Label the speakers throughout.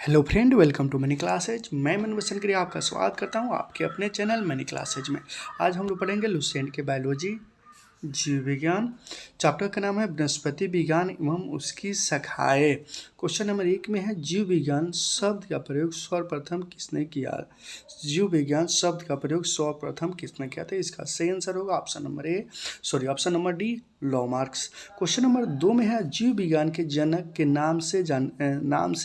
Speaker 1: Hello friend, welcome to money classes. मैं मनवसन करिए आपका स्वागत करता हूं आपके अपने चैनल मनी क्लासेज में। आज हम लोग पढ़ेंगे लुसेंट के बायोलॉजी जीव विज्ञान। चैप्टर का नाम है वनस्पति विज्ञान एवं उसकी शाखाएं। क्वेश्चन नंबर 1 में है जीव विज्ञान शब्द का प्रयोग सर्वप्रथम किसने किया। जीव विज्ञान शब्द का प्रयोग सर्वप्रथम किसने किया था। इसका सही आंसर होगा option number D, Lamarck's. Question number 2 में है जीव विज्ञान के जनक के नाम से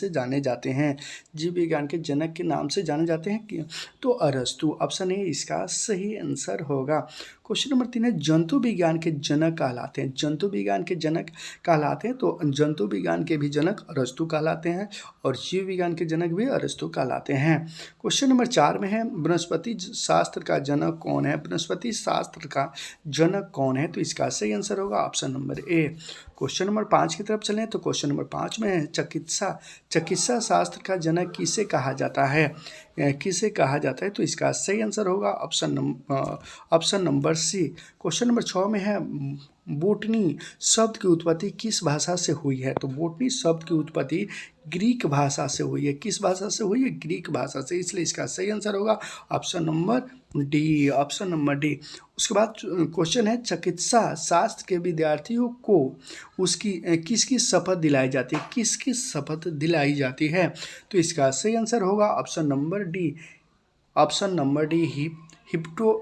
Speaker 1: जाने जाते हैं। जीव विज्ञान के जनक के नाम से जाने जाते हैं तो अरस्तु। ऑप्शन ए इसका सही आंसर होगा। क्वेश्चन नंबर 3 है जंतु विज्ञान के जनक कहलाते हैं। जंतु विज्ञान के जनक कहलाते हैं तो जंतु विज्ञान के भी जनक अरस्तु कहलाते हैं और जीव विज्ञान के जनक भी अरस्तु कहलाते हैं। क्वेश्चन नंबर 4 में है वनस्पति शास्त्र का जनक कौन है। वनस्पति शास्त्र का जनक कौन है तो इसका सही आंसर होगा ऑप्शन नंबर ए। क्वेश्चन नंबर 5 की तरफ चलें तो क्वेश्चन नंबर 5 में है चिकित्सा शास्त्र का जनक किसे कहा जाता है। किसे कहा जाता है तो इसका सही आंसर होगा option number C. Question number 6 में है बोटनी शब्द की उत्पत्ति किस भाषा से हुई है। तो बोटनी शब्द की उत्पत्ति ग्रीक भाषा से हुई है। किस भाषा से हुई है? ग्रीक भाषा से, इसलिए इसका सही आंसर होगा ऑप्शन नंबर डी। उसके बाद क्वेश्चन है चिकित्सा शास्त्र के विद्यार्थियों को उसकी किसकी शपथ दिलाई जाती है। किसकी शपथ दिलाई जाती है तो इसका सही आंसर होगा option number D,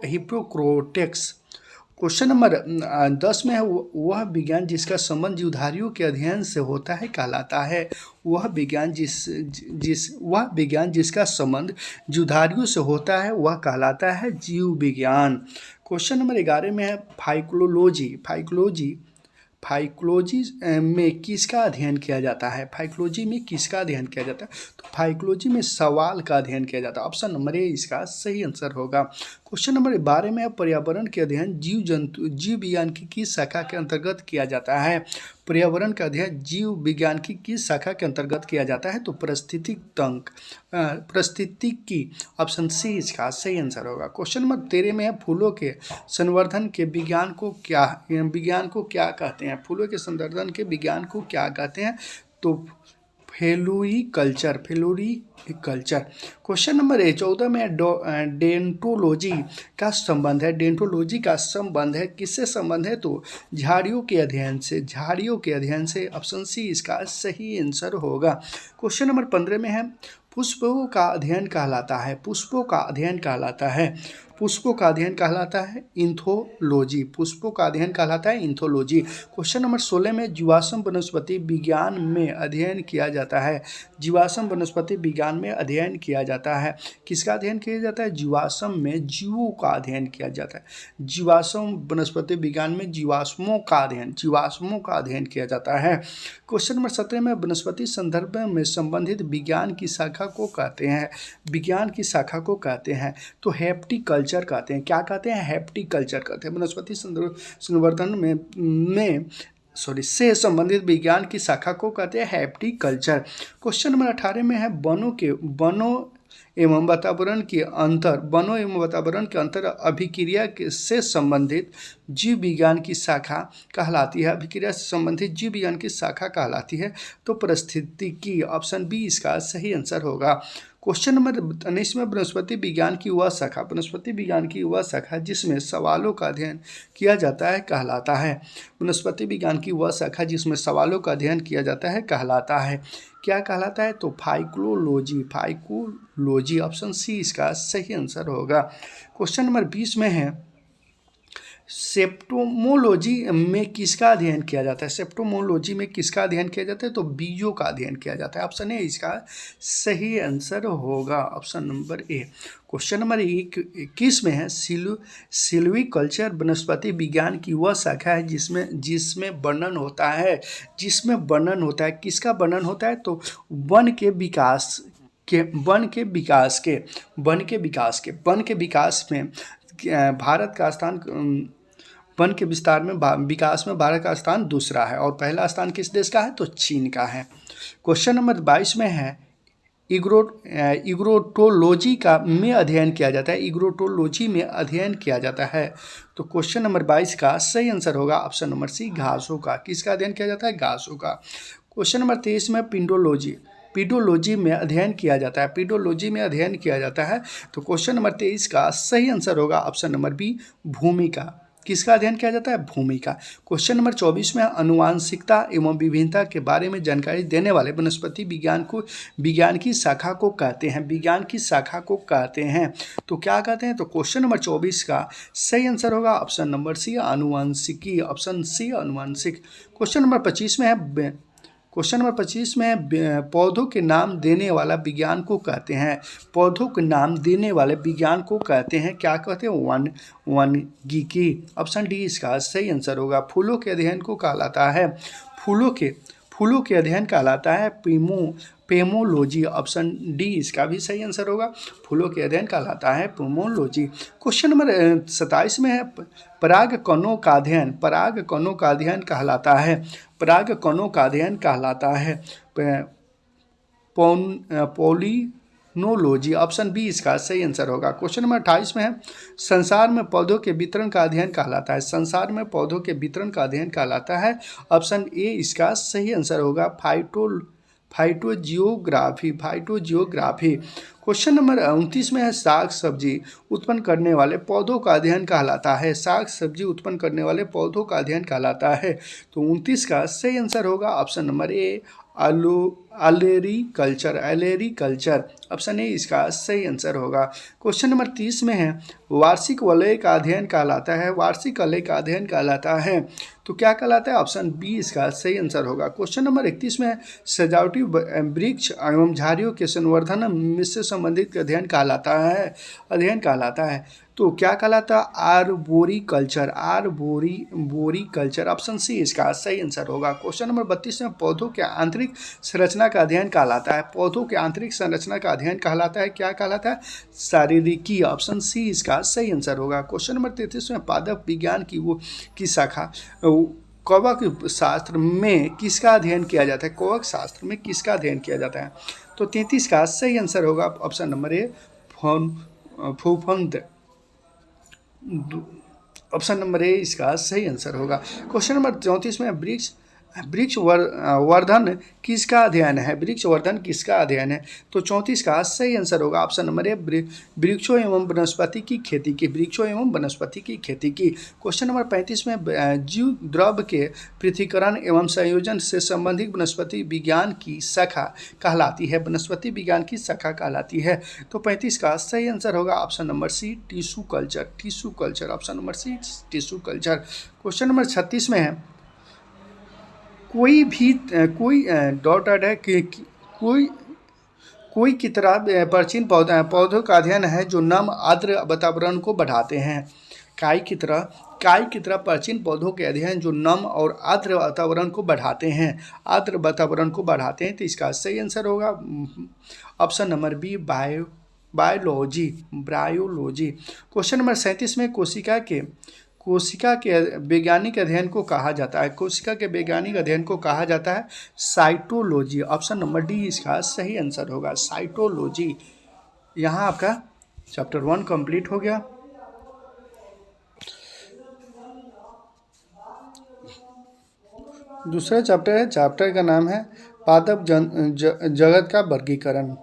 Speaker 1: Hippocrates. Question number 10 में है वह विज्ञान जिसका संबंध जीवधारियों के अध्ययन से होता है कहलाता है। वह विज्ञान जिसका संबंध जीवधारियों से होता है वह कहलाता है जीव विज्ञान। क्वेश्चन नंबर 11 में है फाइकोलॉजी में किसका अध्ययन किया जाता है। फाइकोलॉजी में किसका अध्ययन किया जाता है तो फाइकोलॉजी में सवाल का अध्ययन किया जाता है। ऑप्शन नंबर ए इसका सही आंसर होगा। क्वेश्चन नंबर 12 में पर्यावरण के अध्ययन जीव विज्ञान की किस शाखा के अंतर्गत किया जाता है। पर्यावरण का अध्ययन जीव विज्ञान की किस शाखा के अंतर्गत किया जाता है तो पारिस्थितिकी। ऑप्शन सी इसका सही आंसर होगा। क्वेश्चन नंबर 13 में है फूलों के संवर्धन के विज्ञान को क्या कहते हैं। फूलों के संवर्धन के विज्ञान को क्या कहते हैं तो फ्लोरिकल्चर। क्वेश्चन नंबर 14 में डेंटोलॉजी का संबंध है किससे संबंध है तो झाड़ियों के अध्ययन से। ऑप्शन सी इसका सही आंसर होगा। क्वेश्चन नंबर 15 में है पुष्पों का अध्ययन कहलाता है इंथोलॉजी। क्वेश्चन नंबर 16 में जीवाश्म वनस्पति विज्ञान में अध्ययन किया जाता है। किसका अध्ययन किया जाता है? जीवाश्म में जीवों का अध्ययन किया जाता है। जीवाश्म वनस्पति विज्ञान में जीवाश्मों का अध्ययन किया जाता है। क्वेश्चन नंबर 17 में वनस्पति संदर्भ में संबंधित विज्ञान की शाखा को कहते हैं तो हेप्टिकल्चर कहते हैं। क्या कहते हैं? हेप्टिकल्चर कहते हैं। वनस्पति संवर्धन से संबंधित विज्ञान की शाखा को कहते हैं हेप्टिकल्चर। क्वेश्चन नंबर 18 में है वनों एवं वातावरण के अंतर अभिक्रिया से संबंधित जीव विज्ञान की शाखा कहलाती है तो पारिस्थितिकी। ऑप्शन बी इसका सही आंसर होगा। क्वेश्चन नंबर 19 में वनस्पति विज्ञान की वह शाखा जिसमें सवालों का अध्ययन किया जाता है कहलाता है। क्या कहलाता है तो फाइकोलॉजी। ऑप्शन सी इसका सही आंसर होगा। क्वेश्चन नंबर 20 में है सेप्टोमोलॉजी में किसका अध्ययन किया जाता है तो बीजों का अध्ययन किया जाता है। ऑप्शन ए इसका सही आंसर होगा। ऑप्शन नंबर ए। क्वेश्चन नंबर 21 में है सिल्वीकल्चर वनस्पति विज्ञान की वह शाखा है जिसमें वर्णन होता है। किसका वर्णन होता है तो वन के विकास में भारत का स्थान वन के विस्तार में विकास में भारत का स्थान दूसरा है और पहला स्थान किस देश का है तो चीन का है। क्वेश्चन नंबर 22 में है इग्रोटोलॉजी में अध्ययन किया जाता है तो क्वेश्चन नंबर 22 का सही आंसर होगा ऑप्शन नंबर सी, घासों का। किसका अध्ययन किया जाता है? घासों का। क्वेश्चन नंबर 23 में पीडोलॉजी में अध्ययन किया जाता है, पीडोलॉजी में अध्ययन किया जाता है। तो क्वेश्चन नंबर 23 का सही आंसर होगा ऑप्शन नंबर बी, भूमिका। किसका अध्ययन किया जाता है? भूमिका। क्वेश्चन नंबर 24 में अनुवांशिकता एवं विभिन्नता के बारे में जानकारी देने वाले वनस्पति विज्ञान की शाखा को कहते हैं, विज्ञान की शाखा को कहते हैं। तो क्या कहते हैं? तो क्वेश्चन नंबर 24 का सही आंसर होगा ऑप्शन नंबर सी, आनुवंशिकी, ऑप्शन सी आनुवंशिक। क्वेश्चन नंबर 25 में है पौधों के नाम देने वाला विज्ञान को कहते हैं, पौधों के नाम देने वाले विज्ञान को कहते हैं, क्या कहते हैं? वनगीकी। ऑप्शन डी इसका सही आंसर होगा। फूलों के अध्ययन को कहलाता है, फूलों के अध्ययन कहलाता है पेमोलॉजी। ऑप्शन डी इसका भी सही आंसर होगा। फूलों के अध्ययन कहलाता है पेमोलॉजी। क्वेश्चन नंबर 27 में है परागकणों का अध्ययन, परागकणों का अध्ययन कहलाता है, परागकणों का अध्ययन कहलाता है पॉलिनोलॉजी। ऑप्शन बी इसका सही आंसर होगा। क्वेश्चन नंबर 28 में है संसार में पौधों के वितरण का अध्ययन कहलाता है, संसार में पौधों के वितरण का अध्ययन कहलाता है। ऑप्शन ए इसका सही आंसर होगा, फाइटोजियोग्राफी। क्वेश्चन नंबर 29 में है साग सब्जी उत्पन्न करने वाले पौधों का अध्ययन कहलाता है, साग सब्जी उत्पन्न करने वाले पौधों का अध्ययन कहलाता है। तो 29 का सही आंसर होगा option number A, olericulture. Option A इसका सही आंसर होगा। क्वेश्चन नंबर 30 में है वार्षिक वलय का अध्ययन कहलाता है, वार्षिक वलय का अध्ययन कहलाता है। तो क्या कहलाता है? ऑप्शन बी इसका सही आंसर होगा। क्वेश्चन नंबर 31 में सजावटी वृक्ष एवं झाड़ियों के संवर्धन से संबंधित अध्ययन कहलाता है, तो क्या कहलाता है? आर्बोरिकल्चर, ऑप्शन सी इसका सही आंसर होगा। क्वेश्चन नंबर 32 में पौधों के आंतरिक संरचना का अध्ययन कहलाता है, पौधों के आंतरिक संरचना का अध्ययन कहलाता है, क्या कहलाता है? शारीरिकी। ऑप्शन सी इसका सही आंसर होगा। क्वेश्चन नंबर 33 में पादप विज्ञान की शाखा कवक शास्त्र में किसका अध्ययन किया जाता है? कवक शास्त्र में किसका अध्ययन किया जाता है? तो 33 का सही आंसर होगा ऑप्शन नंबर ए, फूफंद। ऑप्शन नंबर ए इसका सही आंसर होगा। क्वेश्चन नंबर 34 में वृक्ष वर्धन किसका अध्ययन है? वृक्ष वर्धन किसका अध्ययन है? तो 34 का सही आंसर होगा ऑप्शन नंबर ए, वृक्षों एवं वनस्पति की खेती की, वृक्षों एवं वनस्पति की खेती की। क्वेश्चन नंबर 35 में जीव द्रव्य के पृथक्करण एवं संयोजन से संबंधित वनस्पति विज्ञान की शाखा कहलाती है, वनस्पति विज्ञान की शाखा कहलाती है। तो 35 का सही आंसर होगा option number C, tissue culture. Option number C, tissue culture. Question number 36 में है कोई की तरह प्राचीन पौधों का अध्ययन है जो नम आर्द्र वातावरण को बढ़ाते हैं। काय की तरह प्राचीन पौधों के अध्ययन जो नम और आर्द्र वातावरण को बढ़ाते हैं, तो इसका सही आंसर होगा option number B, biology. Question number 37 में कोशिका के वैज्ञानिक अध्ययन को कहा जाता है, कोशिका के वैज्ञानिक अध्ययन को कहा जाता है साइटोलॉजी। ऑप्शन नंबर डी इसका सही आंसर होगा, साइटोलॉजी। यहाँ आपका चैप्टर 1 कंप्लीट हो गया। दूसरा चैप्टर है, चैप्टर का नाम है पादप जगत का वर्गीकरण,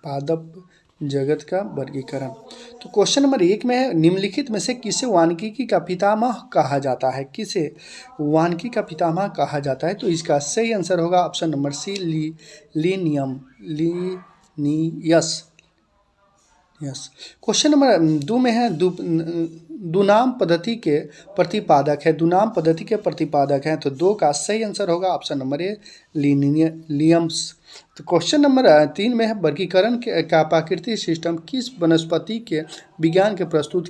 Speaker 1: पादप जगत का वर्गीकरण। तो क्वेश्चन नंबर 1 में है निम्नलिखित में से किसे वानिकी का पितामह कहा जाता है? तो इसका सही आंसर होगा option number C, Linnaeus. Question number 2 में है दुनाम पद्धति के प्रतिपादक हैं, तो 2 का सही आंसर होगा ऑप्शन नंबर ए, लिनियम्स। तो क्वेश्चन नंबर 3 में है वर्गीकरण का प्राकृतिक सिस्टम किस वनस्पति के विज्ञान के प्रस्तुत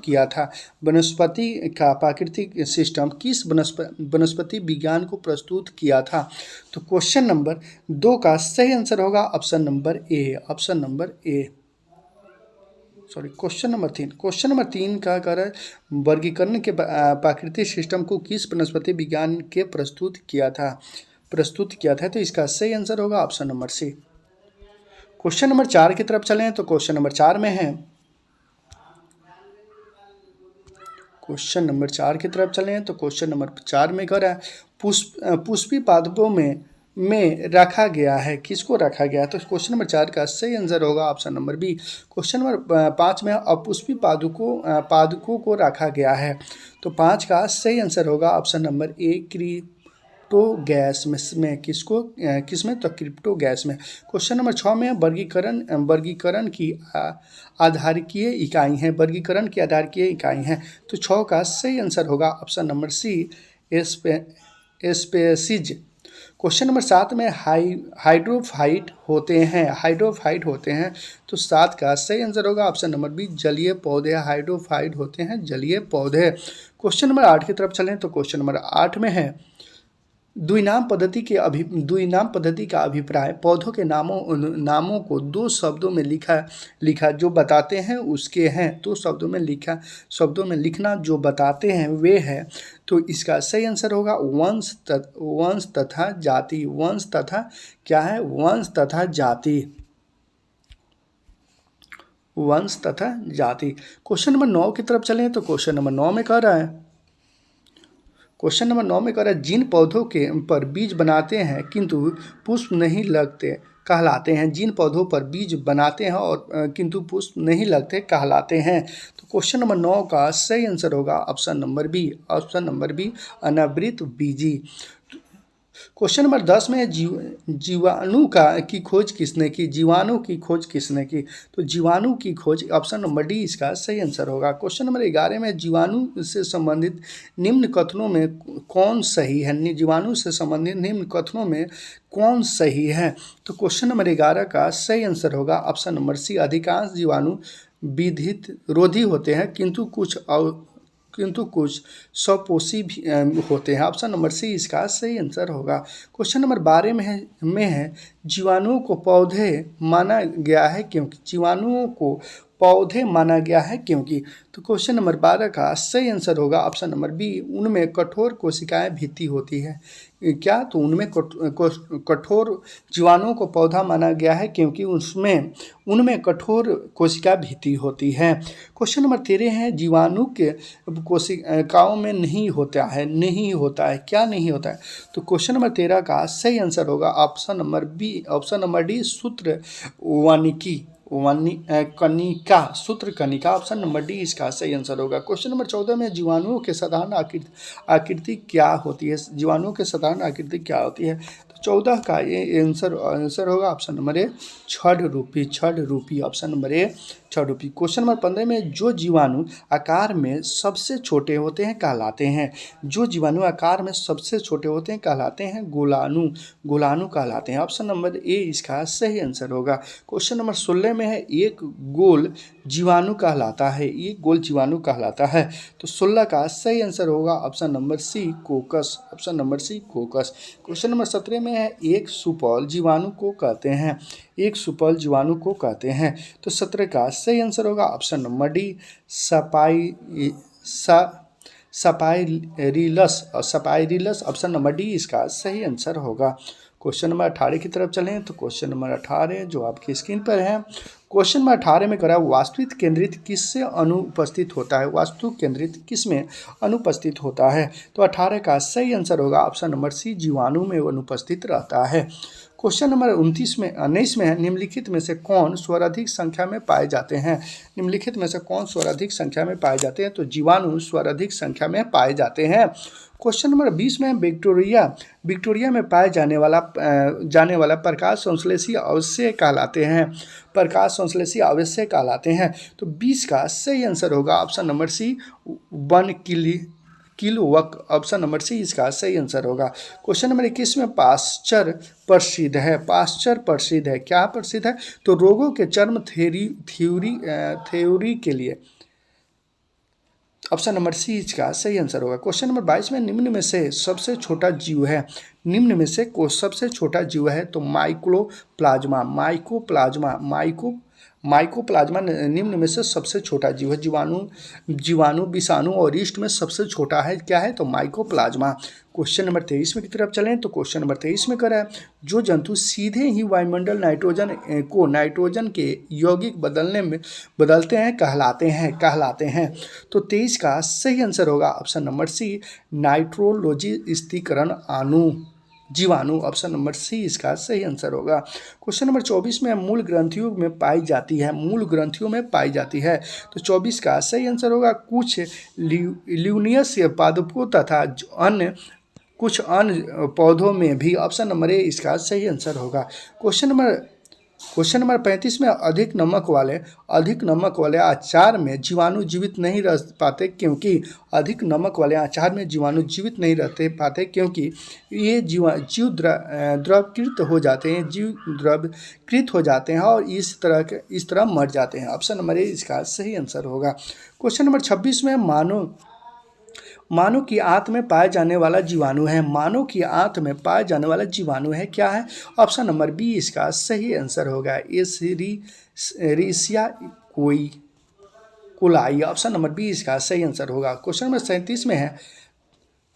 Speaker 1: किया था? वनस्पति का प्राकृतिक सिस्टम किस वनस्पति विज्ञान को प्रस्तुत किया था? तो क्वेश्चन नंबर 2 का सही आंसर होगा ऑप्शन नंबर ए। क्वेश्चन नंबर 3 का कर वर्गीकरण के प्राकृतिक सिस्टम को किस वनस्पति विज्ञान के प्रस्तुत किया था, तो इसका सही आंसर होगा option number C. Question number 4 की तरफ चलें तो क्वेश्चन नंबर 4 में है क्वेश्चन नंबर 4 की तरफ चले हैं तो क्वेश्चन नंबर 4 में कह रहा है पुष्पी पादपों में रखा गया है, किसको रखा गया है? तो क्वेश्चन नंबर 4 का सही आंसर होगा option number B. Question number 5 में अपुष्पी पादकों को रखा गया है, तो 5 का सही आंसर होगा ऑप्शन नंबर ए क्रिप्टो गैस में किसमें तो क्रिप्टो गैस में। क्वेश्चन नंबर 6 में वर्गीकरण की आधारकीय इकाई है, वर्गीकरण की आधारकीय इकाई है, तो 6 का सही आंसर होगा option number C species. Question number 7 में हाइड्रोफाइट होते हैं, तो 7 का सही आंसर होगा ऑप्शन नंबर बी जलीय पौधे, हाइड्रोफाइट होते हैं जलीय पौधे। क्वेश्चन नंबर 8 की तरफ चलें तो क्वेश्चन नंबर 8 में है द्विनाम पद्धति का अभिप्राय पौधों के नामों को 2 शब्दों में लिखा जो बताते हैं उसके हैं, 2 शब्दों में लिखना जो बताते हैं वे है, तो इसका सही आंसर होगा वंश तथा जाति। वंश तथा क्या है? वंश तथा जाति। क्वेश्चन नंबर 9 की तरफ चलें तो क्वेश्चन नंबर 9 में कह रहा है जिन पौधों के पर बीज बनाते हैं किंतु पुष्प नहीं लगते कहलाते हैं, जिन पौधों पर बीज बनाते हैं और किंतु पुष्प नहीं लगते कहलाते हैं, तो क्वेश्चन नंबर 9 का सही आंसर होगा ऑप्शन नंबर बी अनावृत बीजी। क्वेश्चन नंबर 10 में जीवाणु की खोज किसने की? तो जीवाणु की खोज ऑप्शन नंबर डी इसका सही आंसर होगा। क्वेश्चन नंबर 11 में जीवाणु से संबंधित निम्न कथनों में कौन सही है? जीवाणु से संबंधित निम्न कथनों में कौन सही है? तो क्वेश्चन नंबर 11 का सही आंसर होगा ऑप्शन नंबर सी अधिकांश जीवाणु विधित रोधी होते हैं किंतु कुछ स्वपोषी भी होते हैं, ऑप्शन नंबर सी इसका सही आंसर होगा। क्वेश्चन नंबर 12 में है जीवाणुओं को पौधे माना गया है क्योंकि, तो क्वेश्चन नंबर 12 का सही आंसर होगा ऑप्शन नंबर बी उनमें कठोर कोशिकाएं भीती होती है। क्या? तो उनमें कठोर जीवाणुओं को पौधा माना गया है क्योंकि उनमें कठोर कोशिका भीती होती है। क्वेश्चन नंबर 13 है जीवाणु के कोशिकाओं में नहीं होता है, क्या नहीं होता है? तो क्वेश्चन नंबर 13 का सही आंसर होगा ऑप्शन नंबर डी सूत्र कनिका, ऑप्शन नंबर डी इसका सही आंसर होगा। क्वेश्चन नंबर 14 में जीवाणुओं के साधारण आकृति क्या होती है? तो 14 का ये आंसर होगा ऑप्शन नंबर ए छड़ रूपी, ऑप्शन नंबर ए छड़ रूपी। क्वेश्चन नंबर 15 में जो जीवाणु आकार में सबसे छोटे होते हैं कहलाते हैं, गोलाणु कहलाते हैं, ऑप्शन नंबर ए इसका सही आंसर होगा। क्वेश्चन नंबर 16 में है एक गोल जीवाणु कहलाता है, तो 16 का सही आंसर होगा option number C coccus, question number 17 में है एक सुपौल जीवाणु को कहते हैं, तो 17 का सही आंसर होगा option number D spirillus, option number D इसका सही आंसर होगा। क्वेश्चन नंबर 18 की तरफ चलें तो क्वेश्चन नंबर 18 जो आपकी स्क्रीन पर है, क्वेश्चन नंबर 18 में करा वास्तु केंद्रित किससे अनुपस्थित होता है? किसमें अनुपस्थित होता है? तो 18 का सही आंसर होगा ऑप्शन नंबर सी जीवाणु में अनुपस्थित रहता है। क्वेश्चन नंबर 19 में है निम्नलिखित में से कौन स्वराधिक संख्या में पाए जाते हैं? तो जीवाणु स्वराधिक संख्या में पाए जाते हैं। क्वेश्चन नंबर 20 में विक्टोरिया में पाए जाने वाला प्रकाश संश्लेषी अवश्य कहलाते हैं, तो 20 का सही आंसर होगा ऑप्शन नंबर सी 1 किलोवक, ऑप्शन नंबर सी इसका सही आंसर होगा। क्वेश्चन नंबर 21 में पाश्चर प्रसिद्ध है, क्या प्रसिद्ध है? तो रोगों के चर्म थ्योरी के लिए, ऑप्शन नंबर सी इसका सही आंसर होगा। क्वेश्चन नंबर 22 में निम्न में से सबसे छोटा जीव है, तो माइकोप्लाज्मा, माइकोप्लाज्मा निम्न में से सबसे छोटा जीव है। जीवाणु, विषाणु और यीस्ट में सबसे छोटा है क्या है, तो माइकोप्लाज्मा। क्वेश्चन नंबर 23 में की तरफ चलें तो क्वेश्चन नंबर 23 में करा है, जो जंतु सीधे ही वायुमंडल नाइट्रोजन के यौगिक बदलते हैं कहलाते हैं। तो 23 का सही आंसर होगा ऑप्शन नंबर सी, नाइट्रोलॉजी स्थिरीकरण अणु जीवाणु। ऑप्शन नंबर सी इसका सही आंसर होगा। क्वेश्चन नंबर 24 में मूल ग्रंथियों में पाई जाती है। तो 24 का सही आंसर होगा, कुछ ल्यूनियस पादपों तथा कुछ अन्य पौधों में भी। ऑप्शन नंबर ए इसका सही आंसर होगा। क्वेश्चन नंबर 35 में अधिक नमक वाले अचार में जीवाणु जीवित नहीं रह पाते क्योंकि क्योंकि ये जीव द्रवकृत हो जाते हैं और इस तरह मर जाते हैं। ऑप्शन नंबर ए इसका सही आंसर होगा। क्वेश्चन नंबर 26 में मानव की आंत में पाया जाने वाला जीवाणु है क्या है, ऑप्शन नंबर बी इसका सही आंसर होगा, एशेरिचिया कोलाई। ऑप्शन नंबर बी इसका सही आंसर होगा। क्वेश्चन नंबर 37 में है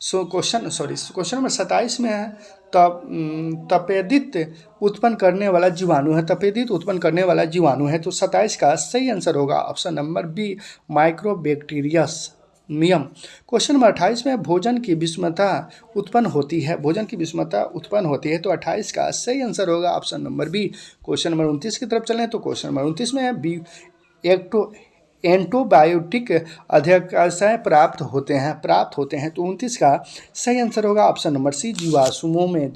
Speaker 1: क्वेश्चन नंबर 27 में है, तपेदित उत्पन्न करने वाला जीवाणु है। तो 27 का सही आंसर होगा ऑप्शन नंबर बी, माइक्रोबैक्टीरियस नियम। क्वेश्चन नंबर 28 में भोजन की विषमता उत्पन्न होती है। तो 28 का सही आंसर होगा option number B. Question number 29 की तरफ चलें तो क्वेश्चन नंबर 29 में है एंटीबायोटिक अध्यक्षाएं प्राप्त होते हैं। तो 29 का सही आंसर होगा ऑप्शन नंबर सी, जीवाश्मों में।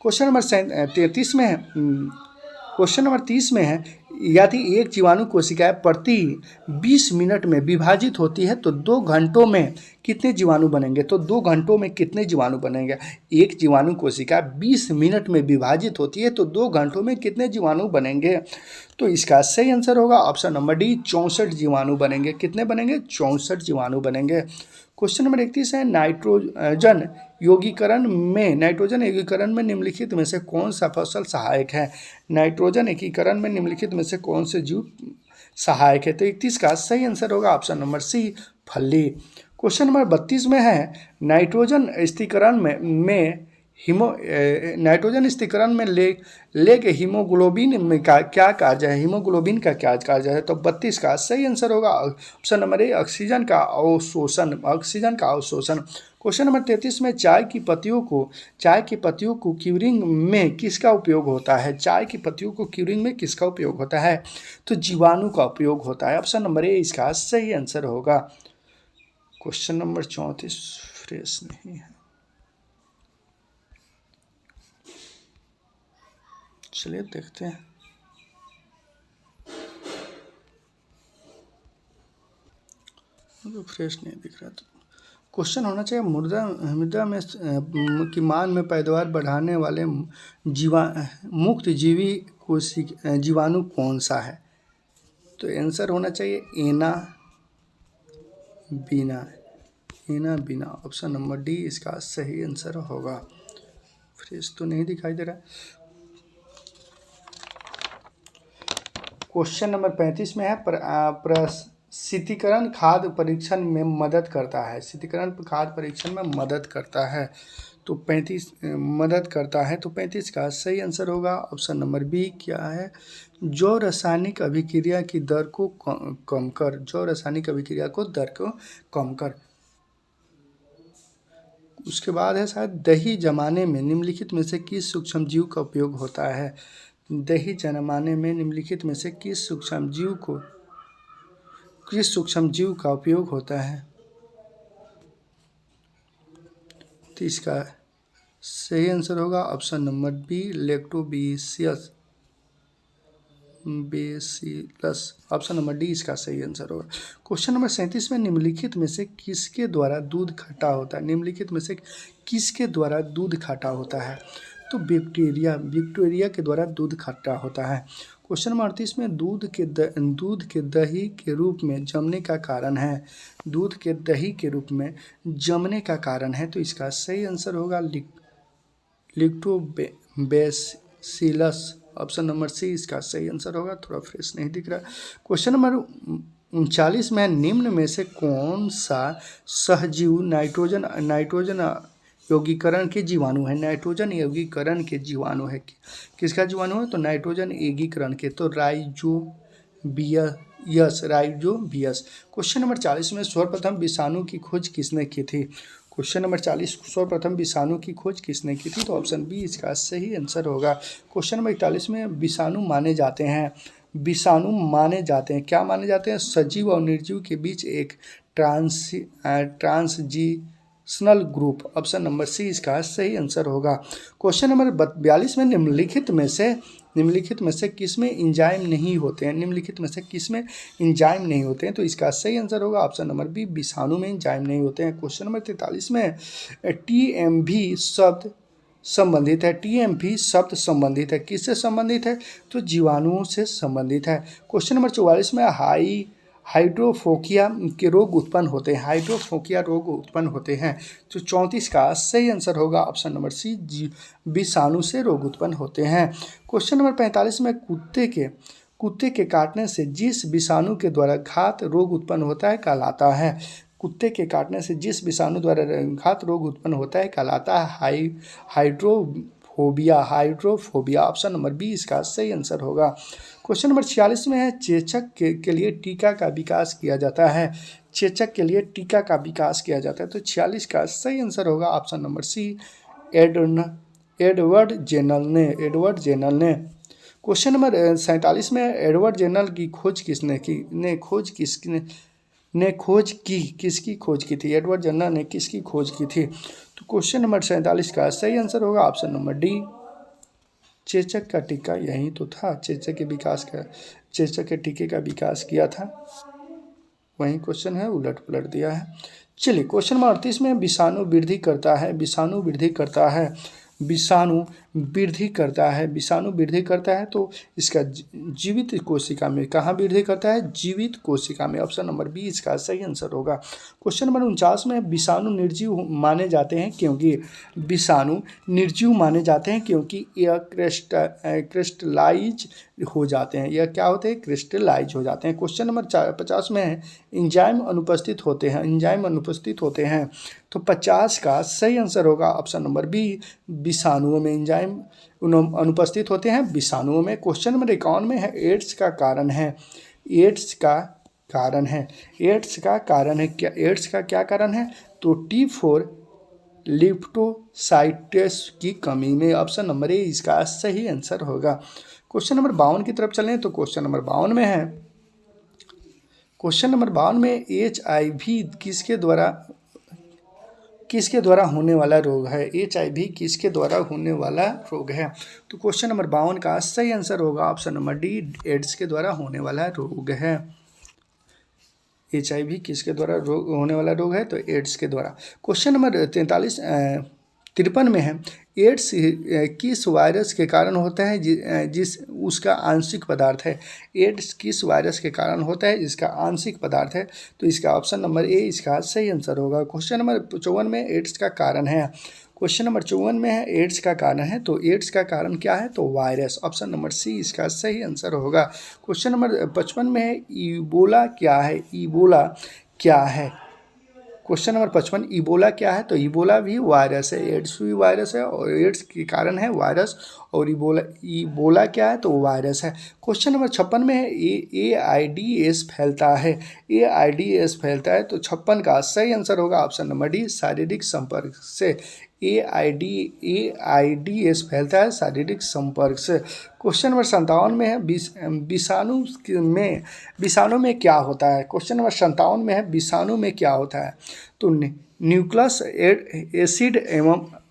Speaker 1: क्वेश्चन नंबर 30 में है, यदि एक जीवाणु कोशिका प्रति 20 मिनट में विभाजित होती है तो 2 घंटों में कितने जीवाणु बनेंगे। एक जीवाणु कोशिका 20 मिनट में विभाजित होती है तो 2 घंटों में कितने जीवाणु बनेंगे। तो इसका सही आंसर होगा ऑप्शन नंबर डी, 64 जीवाणु बनेंगे। कितने बनेंगे, 64 जीवाणु बनेंगे। क्वेश्चन नंबर 31 है, नाइट्रोजन यौगीकरण में निम्नलिखित में से कौन सा फसल सहायक है। नाइट्रोजन एकीकरण में निम्नलिखित में से कौन से जीव सहायक है। तो 31 का सही आंसर होगा ऑप्शन नंबर सी, फली। क्वेश्चन नंबर 32 में है, नाइट्रोजन स्थिरीकरण में लेके हीमोग्लोबिन का क्या कार्य है। तो 32 का सही आंसर होगा ऑप्शन नंबर ए, ऑक्सीजन का अवशोषण। क्वेश्चन नंबर 33 में चाय की पत्तियों को क्यूरिंग में किसका उपयोग होता है। तो जीवाणु का उपयोग होता है। ऑप्शन नंबर ए इसका सही आंसर होगा। क्वेश्चन नंबर 34 फ्रेश नहीं है, चलिए देखते हैं। तो फ्रेश नहीं दिख रहा। तो क्वेश्चन होना चाहिए, मृदा में की मान में पैदावार बढ़ाने वाले मुक्त जीवाणु कौन सा है। तो आंसर होना चाहिए एना बीना। ऑप्शन नंबर डी इसका सही आंसर होगा। फ्रेश तो नहीं दिखाई दे रहा। क्वेश्चन नंबर 35 में है, प्रसिद्धीकरण खाद्य परीक्षण में मदद करता है। तो 35 का सही आंसर होगा ऑप्शन नंबर बी क्या है, जो रासायनिक अभिक्रिया की दर को कम कर। उसके बाद है शायद, दही जमाने में निम्नलिखित में से किस सूक्ष्मजीव का उपयोग होता है। दही जमाने में निम्नलिखित में से किस सूक्ष्मजीव का उपयोग होता है। तो इसका सही आंसर होगा option number B, lactobacillus. Option number D इसका सही आंसर होगा। क्वेश्चन नंबर 37 में निम्नलिखित में से किसके द्वारा दूध खट्टा होता है। तो बैक्टीरिया के द्वारा दूध खट्टा होता है। क्वेश्चन नंबर 38 में दूध के दही के रूप में जमने का कारण है। तो इसका सही आंसर होगा लैक्टोबैसिलस। ऑप्शन नंबर सी इसका सही आंसर होगा। थोड़ा फ्रेश नहीं दिख रहा। क्वेश्चन नंबर 39 में, निम्न में से कौन सा सहजीव नाइट्रोजन यौगीकरण के जीवाणु है? नाइट्रोजन यौगीकरण के जीवाणु है। किसका जीवाणु है? तो नाइट्रोजन यौगीकरण के, तो राइजोबियस। क्वेश्चन नंबर 40 में, सर्वप्रथम विषाणु की खोज किसने की थी? क्वेश्चन नंबर 40, सर्वप्रथम विषाणु की खोज किसने की थी? तो ऑप्शन बी इसका सही आंसर होगा। क्वेश्चन नंबर 41 में, विषाणु माने जाते हैं क्या माने जाते हैं? सजीव और निर्जीव के बीच एक ट्रांसजिशनल ग्रुप। ऑप्शन नंबर सी इसका सही आंसर होगा। क्वेश्चन नंबर 42 में, निम्नलिखित में से किसमें एंजाइम नहीं होते हैं? निम्नलिखित में से किसमें एंजाइम नहीं होते हैं? तो इसका सही आंसर होगा ऑप्शन नंबर बी, विषाणु में एंजाइम नहीं होते हैं। क्वेश्चन नंबर 43 में, टीएमवी शब्द संबंधित है। टीएमवी शब्द संबंधित है, किससे संबंधित है? तो जीवाणुओं से संबंधित है। क्वेश्चन नंबर 44 में, हाइड्रोफोकिया के रोग उत्पन्न होते हैं। हाइड्रोफोकिया रोग उत्पन्न होते हैं। तो 34 का सही आंसर होगा ऑप्शन नंबर सी, विषाणु से रोग उत्पन्न होते हैं। क्वेश्चन नंबर 45 में, कुत्ते के काटने से जिस विषाणु के द्वारा घात रोग उत्पन्न होता है कहलाता है। कुत्ते के काटने से जिस विषाणु द्वारा घात रोग उत्पन्न होता है कहलाता है हाइड्रोफोबिया। ऑप्शन नंबर बी इसका सही आंसर होगा। क्वेश्चन नंबर 46 में है, चेचक के लिए टीका का विकास किया जाता है। चेचक के लिए टीका का विकास किया जाता है। तो 46 का सही आंसर होगा option number C, Edward Jenner ने। क्वेश्चन नंबर 47 में, एडवर्ड जेनल की खोज किसने की? किसकी खोज की थी? एडवर्ड जेनल ने किसकी खोज की थी? तो क्वेश्चन नंबर 47 का सही आंसर होगा ऑप्शन नंबर डी, चेचक का टीका। यही तो था, चेचक के टीके का विकास किया था। वही क्वेश्चन है, उलट पुलट दिया है। चलिए क्वेश्चन नंबर 38 में, विषाणु वृद्धि करता है तो इसका जीवित कोशिका में कहाँ वृद्धि करता है? जीवित कोशिका में। ऑप्शन नंबर बी इसका सही आंसर होगा। क्वेश्चन नंबर 49 में, विषाणु निर्जीव माने जाते हैं क्योंकि यह क्रिस्टलाइज हो जाते हैं। यह क्या होते हैं? क्रिस्टलाइज हो जाते हैं। क्वेश्चन नंबर 50 में है, एंजाइम अनुपस्थित होते हैं। तो 50 का सही आंसर होगा ऑप्शन नंबर बी, विषाणुओं में एंजाइम अनुपस्थित होते हैं विषाणुओं में। क्वेश्चन नंबर 51 में है, एड्स का कारण है क्या कारण है? तो T4 लिप्टोसाइटेस की कमी में। ऑप्शन नंबर ए इसका सही आंसर होगा। क्वेश्चन नंबर 52 की तरफ चलें तो क्वेश्चन नंबर 52 में है, HIV किसके द्वारा होने वाला रोग है? HIV किसके द्वारा होने वाला रोग है? तो क्वेश्चन नंबर 52 का सही आंसर होगा ऑप्शन नंबर डी, एड्स के द्वारा होने वाला रोग है। HIV किसके द्वारा होने वाला रोग है? तो एड्स के द्वारा। क्वेश्चन नंबर 53 में है, एड्स किस वायरस के कारण होता है जिस उसका आंशिक पदार्थ है? एड्स किस वायरस के कारण होता है जिसका आंशिक पदार्थ है? तो इसका ऑप्शन नंबर ए इसका सही आंसर होगा। क्वेश्चन नंबर 54 में, एड्स का कारण है। क्वेश्चन नंबर 54 में है, एड्स का कारण है। तो एड्स का कारण क्या है? तो वायरस। ऑप्शन नंबर सी इसका सही आंसर होगा। क्वेश्चन नंबर 55 में है, इबोला क्या है? क्वेश्चन नंबर 55, इबोला क्या है? तो इबोला भी वायरस है, एड्स भी वायरस है और एड्स के कारण है वायरस, और इबोला क्या है? तो वायरस है। क्वेश्चन नंबर 56 में है, AIDS फैलता है। तो 56 का सही आंसर होगा ऑप्शन नंबर डी, शारीरिक संपर्क से। AIDS फैलता है शारीरिक संपर्क से। क्वेश्चन नंबर 57 में है, विषाणु में क्या होता है? क्वेश्चन नंबर 57 में है, विषाणु में क्या होता है? तो न्यूक्लियस एसिड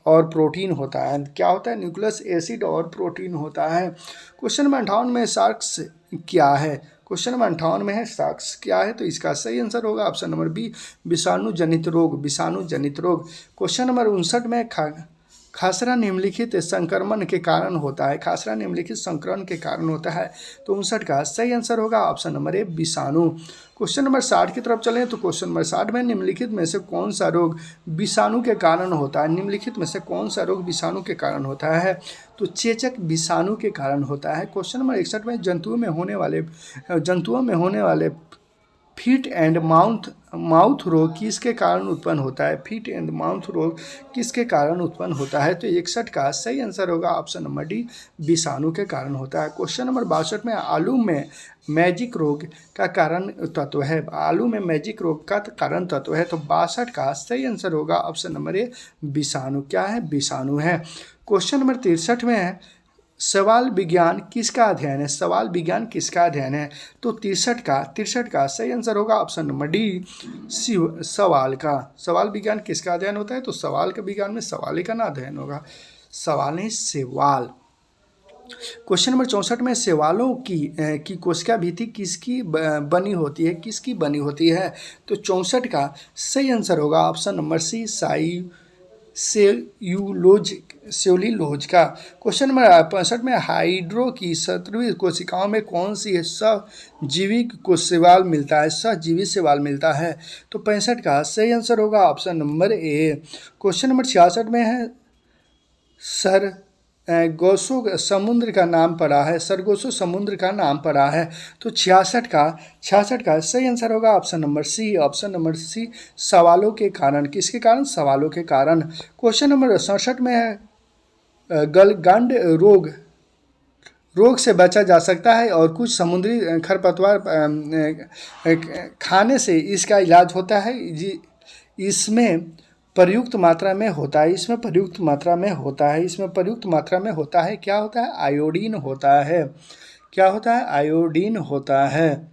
Speaker 1: और प्रोटीन होता है। क्या होता है? न्यूक्लियस एसिड और प्रोटीन होता है। क्वेश्चन नंबर 58 में, सार्स क्या है? क्वेश्चन नंबर 58 में है, सार्स क्या है? तो इसका सही आंसर होगा ऑप्शन नंबर बी, विषाणु जनित रोग। क्वेश्चन नंबर 59 में, खासरा निम्नलिखित संक्रमण के कारण होता है, खासरा निम्नलिखित संक्रमण के कारण होता है। तो 59 का सही आंसर होगा ऑप्शन नंबर ए विषाणु। क्वेश्चन नंबर 60 की तरफ चलें तो क्वेश्चन नंबर 60 में निम्नलिखित में से कौन सा रोग विषाणु के कारण होता है, निम्नलिखित में से कौन सा रोग विषाणु के कारण होता है। तो चेचक विषाणु के कारण होता है। क्वेश्चन नंबर 61 में जंतुओं में होने वाले फीट एंड माउथ रोग किसके कारण उत्पन्न होता है, फीट एंड माउथ रोग किसके कारण उत्पन्न होता है। तो 61 का सही आंसर होगा ऑप्शन नंबर डी विषाणु के कारण होता है। क्वेश्चन नंबर 62 में आलू में मैजिक रोग का कारण तत्व है, आलू में मैजिक रोग का कारण तत्व है। तो 62 का सही आंसर होगा ऑप्शन नंबर ए विषाणु। क्या है, विषाणु है। क्वेश्चन नंबर 63 में है सवाल विज्ञान किसका अध्ययन है, सवाल विज्ञान किसका अध्ययन है। तो 63 का सही आंसर होगा ऑप्शन नंबर डी सवाल का। सवाल विज्ञान किसका अध्ययन होता है, तो सवाल के विज्ञान में सवाल ही का ना अध्ययन होगा, सवाल नहीं सवाल। क्वेश्चन नंबर 64 में सवालों की कोशिका भित्ति किसकी बनी होती है, किसकी बनी होती है। तो 64 का सही आंसर होगा ऑप्शन नंबर सी सेल्यूलोज का। क्वेश्चन नंबर 65 में हाइड्रो की 17वीं कोशिकाओं में कौन सी सहजीवी को शैवाल मिलता है, सहजीवी शैवाल मिलता है। तो 65 का सही आंसर होगा ऑप्शन नंबर ए। क्वेश्चन नंबर 66 में है सरगोसो समुद्र का नाम पड़ा है, सरगोसो समुद्र का नाम पड़ा है। तो 66 का सही आंसर होगा option number C, option number C सवालों के कारण, किसके कारण, सवालों के कारण। क्वेश्चन नंबर 67 में है गलगंड रोग से बचा जा सकता है और कुछ समुद्री खरपतवार खाने से इसका इलाज होता है। इसमें प्रयुक्त मात्रा में होता है, इसमें प्रयुक्त मात्रा में होता है, इसमें प्रयुक्त मात्रा में होता है, क्या होता है, आयोडीन होता है। क्या होता है, आयोडीन होता है।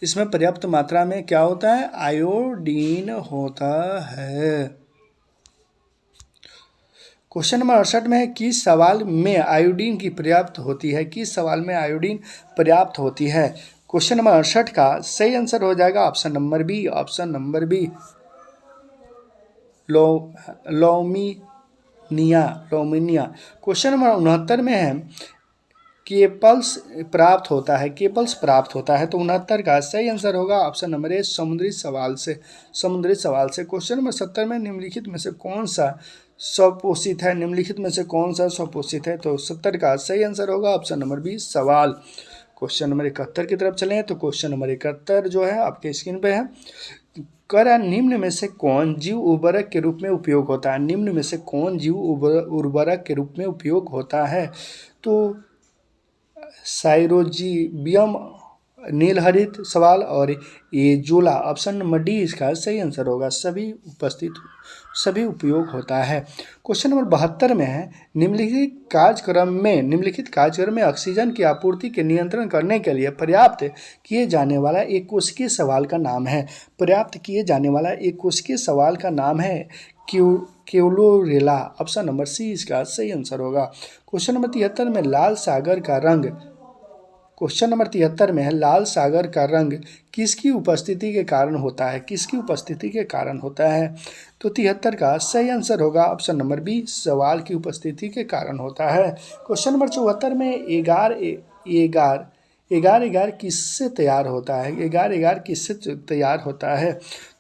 Speaker 1: इसमें पर्याप्त मात्रा में क्या होता है, आयोडीन होता है। क्वेश्चन नंबर 68 में है किस सवाल में आयोडीन की पर्याप्त होती है, किस सवाल में आयोडीन पर्याप्त होती है। क्वेश्चन नंबर 68 का सही आंसर हो जाएगा option number B, option number B लोमिनिया। क्वेश्चन नंबर 69 में है केपल्स प्राप्त होता है, केपल्स प्राप्त होता है। तो 69 का सही आंसर होगा ऑप्शन नंबर ए समुद्री सवाल से, समुद्री सवाल से। क्वेश्चन नंबर 70 में निम्नलिखित में से कौन सा स्वपोषित है, निम्नलिखित में से कौन सा स्वपोषित है। तो 70 का सही आंसर होगा ऑप्शन नंबर बी सवाल। क्वेश्चन नंबर 71 की तरफ चलें तो क्वेश्चन नंबर 71 जो है आपके स्क्रीन पे है, करा निम्न में से कौन जीव उर्वरक के रूप में उपयोग होता है, निम्न में से कौन जीव उर्वरक के रूप में उपयोग होता है। तो साइरोजीबियम नीलहरित सवाल और ये जोला, ऑप्शन नंबर डी इसका सही आंसर होगा, सभी उपयोग होता है। क्वेश्चन नंबर 72 में है निम्नलिखित कार्यक्रम में ऑक्सीजन की आपूर्ति के नियंत्रण करने के लिए पर्याप्त किए जाने वाला एक कोशिकीय सवाल का नाम है, पर्याप्त किए जाने वाला एक कोशिकीय सवाल का नाम है क्लोरेला, ऑप्शन नंबर सी इसका सही आंसर होगा। क्वेश्चन नंबर 73 में लाल सागर का रंग, क्वेश्चन नंबर 73 में है लाल सागर का रंग किसकी उपस्थिति के कारण होता है, किसकी उपस्थिति के कारण होता है। तो 73 का सही आंसर होगा ऑप्शन नंबर बी सवाल की उपस्थिति के कारण होता है। क्वेश्चन नंबर 74 में एगार किससे तैयार होता है, एगार किससे तैयार होता है।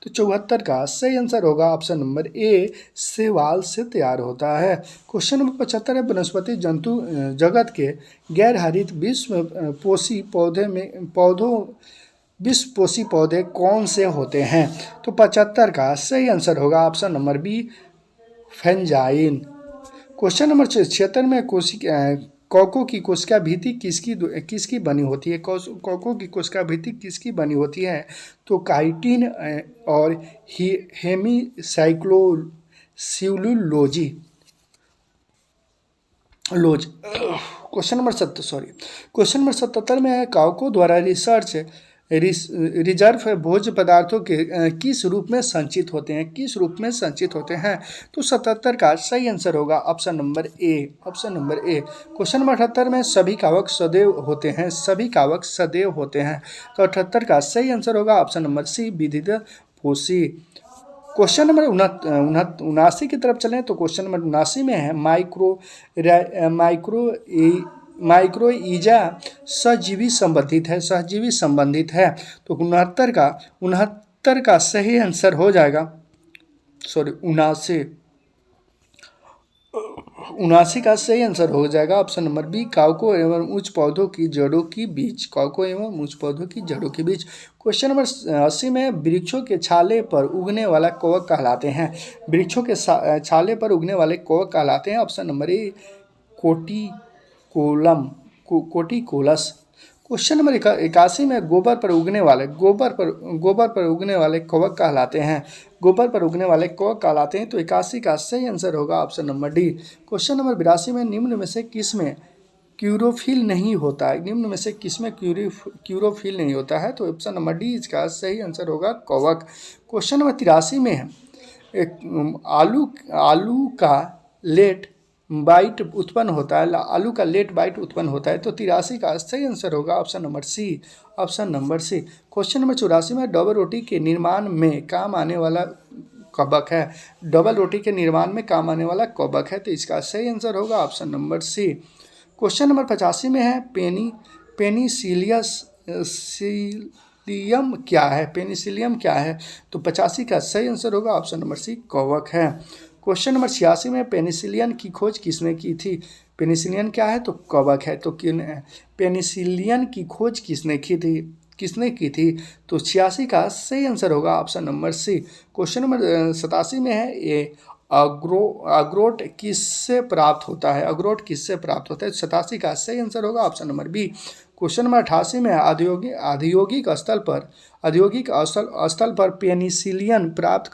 Speaker 1: तो 74 का सही आंसर होगा ऑप्शन नंबर ए शैवाल से तैयार होता है। क्वेश्चन नंबर 75 है वनस्पति जंतु जगत के गैर हरित विषपोषी पौधे कौन से होते हैं। तो 75 का सही आंसर होगा ऑप्शन नंबर बी फेंजाइन। क्वेश्चन नंबर 76 में कोको की कोशिका भित्ति किसकी बनी होती है, कोको की कोशिका भित्ति किसकी बनी होती है। तो काइटिन और हेमीसाइक्लोसिलुलोज। क्वेश्चन नंबर 77 में है काउको द्वारा रिजर्व भोज्य पदार्थों के किस रूप में संचित होते हैं, किस रूप में संचित होते हैं। तो 77 का सही आंसर होगा ऑप्शन नंबर ए, ऑप्शन नंबर ए। क्वेश्चन नंबर 78 में सभी कवक सदैव होते हैं, सभी कवक सदैव होते हैं। तो 78 का सही आंसर होगा ऑप्शन नंबर सी विविध पोषी। क्वेश्चन नंबर 79 की तरफ चलें तो क्वेश्चन नंबर 79 में है माइक्रोईजा सहजीवी संबंधित है। तो 69 का सही आंसर हो जाएगा, 79 का सही आंसर हो जाएगा ऑप्शन नंबर बी, काउको एवं उच्च पौधों की जड़ों के बीच। काउको एवं उच्च पौधों की जड़ों के बीच। क्वेश्चन नंबर 80 में वृक्षों के छाले पर उगने वाला कवक कहलाते हैं। वृक्षों के छाले पर उगने वाले कवक कहलाते हैं option number A, corticolous. Question number 81 में गोबर पर उगने वाले कवक कहलाते हैं। तो 81 का सही आंसर होगा option number D. Question number 82 में निम्न में से किसमें क्यूरोफिल नहीं होता है? क्यूरोफिल नहीं होता है, तो ऑप्शन नंबर डी इसका सही आंसर होगा कवक। क्वेश्चन नंबर 83 में है आलू का लेट बाइट उत्पन्न होता है। तो 83 का सही आंसर होगा option number C. Question number 84 में डबल रोटी के निर्माण में काम आने वाला कवक है। तो इसका सही आंसर होगा option number C. Question number 85 में है पेनिसिलियम क्या है? तो 85 का सही आंसर होगा ऑप्शन नंबर सी, कवक है। क्वेश्चन नंबर 86 में पेनिसिलियन की खोज किसने की थी? पेनिसिलियन क्या है? तो कवक है। तो पेनिसिलियन की खोज किसने की थी? तो 86 का सही आंसर होगा option number C. Question number 87 में है ये अखरोट किससे प्राप्त होता है? 87 का सही आंसर होगा option number B. Question number 88 में औद्योगिक स्थल पर पेनिसिलियन प्राप्त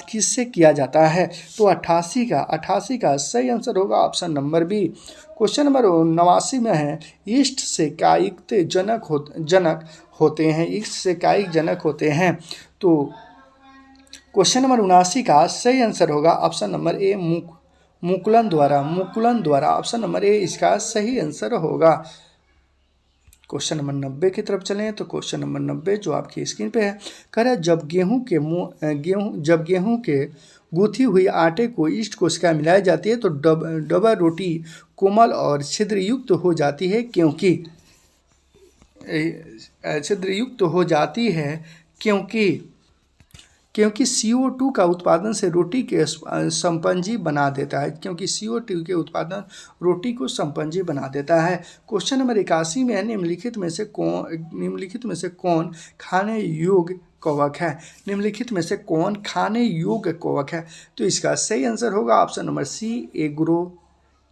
Speaker 1: किससे किया जाता है? तो 88 का सही आंसर होगा option number B. Question number 89 में है ईस्ट से कायिक जनक होते हैं। तो क्वेश्चन नंबर 79 का सही आंसर होगा ऑप्शन नंबर ए, मुकुलन द्वारा। ऑप्शन नंबर ए इसका सही आंसर होगा। क्वेश्चन नंबर 90 की तरफ चलें तो क्वेश्चन नंबर 90 जो आपकी स्क्रीन पे है, कह रहा है जब गेहूं के गूंथी हुई आटे को ईस्ट कोशिका मिलाई जाती है तो डबल रोटी कोमल और छिद्रयुक्त हो जाती है क्योंकि CO2 का उत्पादन से रोटी के संपंजी बना देता है। रोटी को संपंजी बना देता है। क्वेश्चन नंबर 81 में निम्नलिखित में से कौन खाने योग्य कवक है? तो इसका सही आंसर होगा option number C,